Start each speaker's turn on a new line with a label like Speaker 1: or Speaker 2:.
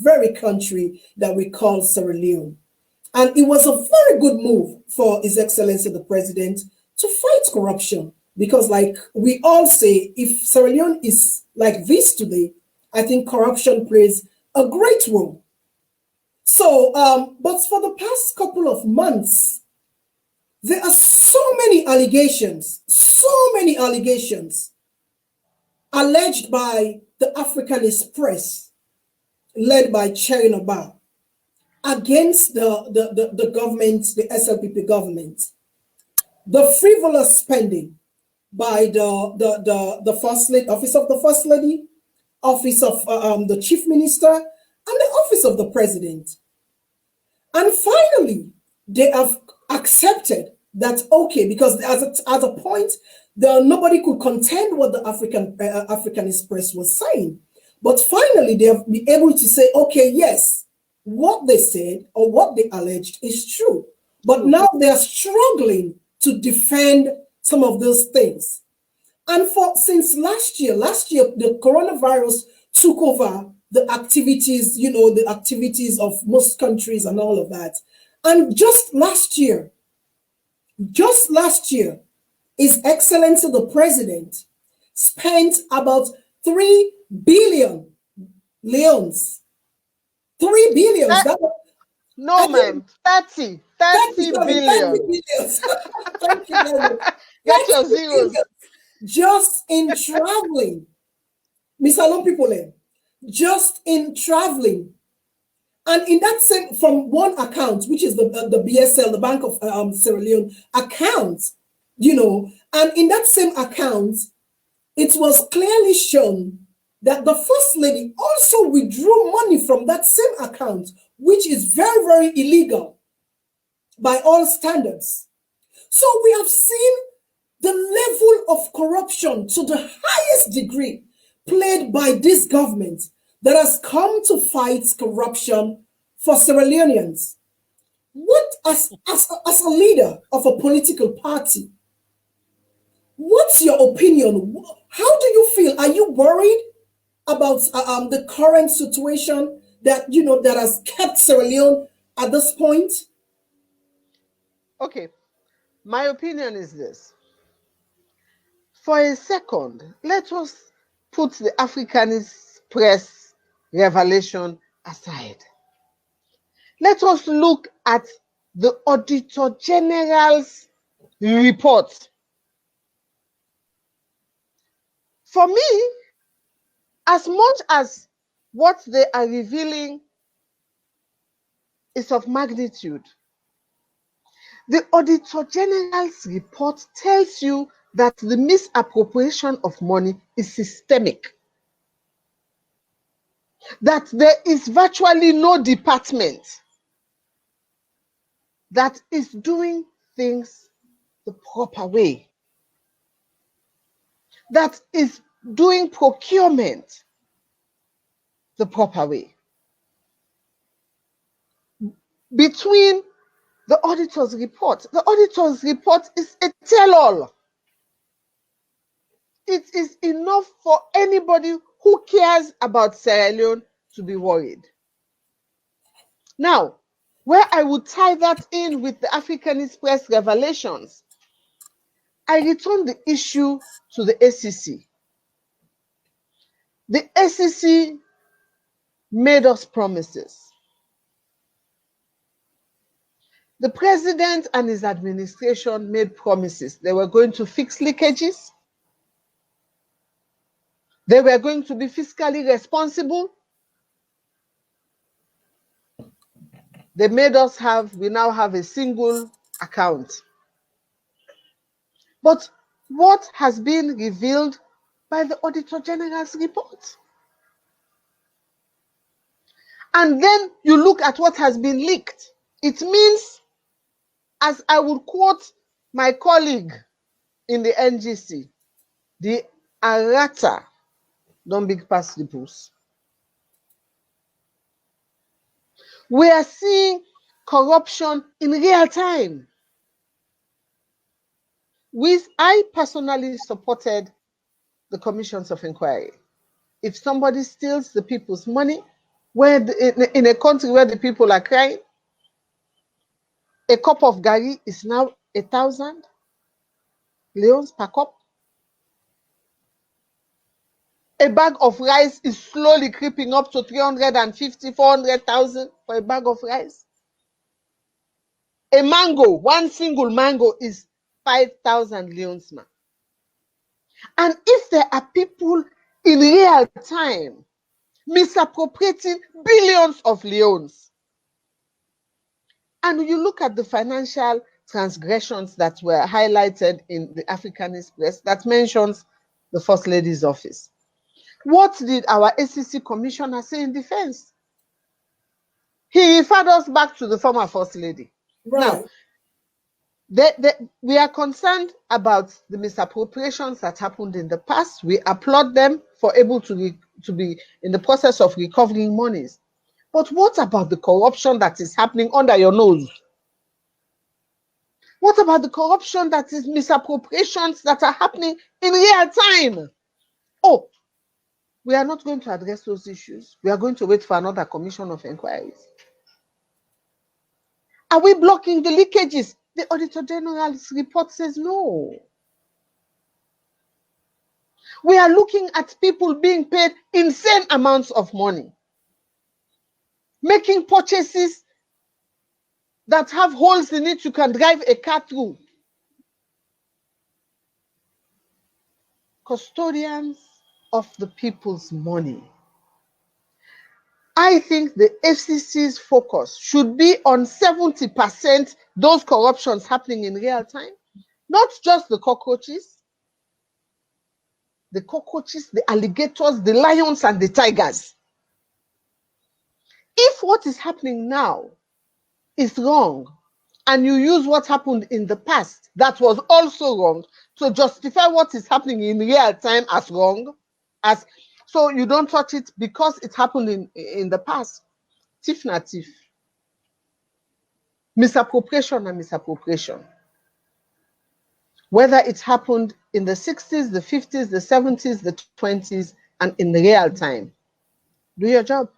Speaker 1: very country that we call Sierra Leone. And it was a very good move for His Excellency the President to fight corruption. Because, like we all say, if Sierra Leone is like this today, I think corruption plays a great role. So, but for the past couple of months, there are so many allegations alleged by the Africanist press led by China Bar against the government, the SLPP government. The frivolous spending by the First Lady, Office of the First Lady, Office of the Chief Minister, and the Office of the President. And finally, they have accepted that, okay, because at a point, nobody could contend what the Africanist press was saying. But finally, they have been able to say, okay, yes, what they said or what they alleged is true. But now they are struggling to defend some of those things. And since last year, the coronavirus took over the activities, the activities of most countries and all of that. And just last year, His Excellency the President spent about 3 billion leons. 3 billion.
Speaker 2: No, ma'am. 30 billion.
Speaker 1: 30 billions. Thank you very much.
Speaker 2: Get your zeros.
Speaker 1: Just in traveling. Miss Alon people, just in traveling. And in that same, from one account, which is the BSL, the Bank of Sierra Leone account, and in that same account, it was clearly shown that the First Lady also withdrew money from that same account, which is very, very illegal by all standards. So we have seen the level of corruption to the highest degree played by this government that has come to fight corruption for Sierra Leoneans. What, as a leader of a political party, what's your opinion? How do you feel? Are you worried about the current situation that that has kept Sierra Leone at this point?
Speaker 2: Okay, my opinion is this. For a second, let us put the Africanist press revelation aside. Let us look at the Auditor General's report. For me, as much as what they are revealing is of magnitude, the Auditor General's report tells you that the misappropriation of money is systemic, that there is virtually no department that is doing things the proper way, that is doing procurement the proper way. Between the auditor's report is a tell-all. It is enough for anybody who cares about Sierra Leone to be worried. Now, where I would tie that in with the Africanist press revelations, I return the issue to the ACC. The ACC made us promises. The president and his administration made promises. They were going to fix leakages. They were going to be fiscally responsible. They made us we now have a single account. But what has been revealed by the Auditor General's report? And then you look at what has been leaked. It means, as I would quote my colleague in the NGC, the errata don't big pass the post. We are seeing corruption in real time. I personally supported the commissions of inquiry. If somebody steals the people's money, where in a country where the people are crying, a cup of gari is now 1,000 leons per cup. A bag of rice is slowly creeping up to 350, 400,000 for a bag of rice. A mango, one single mango is 5,000 leons. And if there are people in real time misappropriating billions of leons, and you look at the financial transgressions that were highlighted in the Africanist press that mentions the First Lady's office, what did our ACC commissioner say in defense? He referred us back to the former First Lady.
Speaker 1: Right.
Speaker 2: Now, we are concerned about the misappropriations that happened in the past. We applaud them for able to be in the process of recovering monies. But what about the corruption that is happening under your nose? What about the corruption that is misappropriations that are happening in real time? Oh, we are not going to address those issues. We are going to wait for another commission of inquiries. Are we blocking the leakages? The Auditor General's report says no. We are looking at people being paid insane amounts of money, making purchases that have holes in it you can drive a car through. Custodians of the people's money. I think the FCC's focus should be on 70% those corruptions happening in real time, not just the cockroaches, the alligators, the lions, and the tigers. If what is happening now is wrong, and you use what happened in the past that was also wrong to justify what is happening in real time as wrong, so you don't touch it because it happened in the past, thief na thief. Misappropriation and misappropriation. Whether it happened in the 60s, the 50s, the 70s, the 20s, and in real time. Do your job.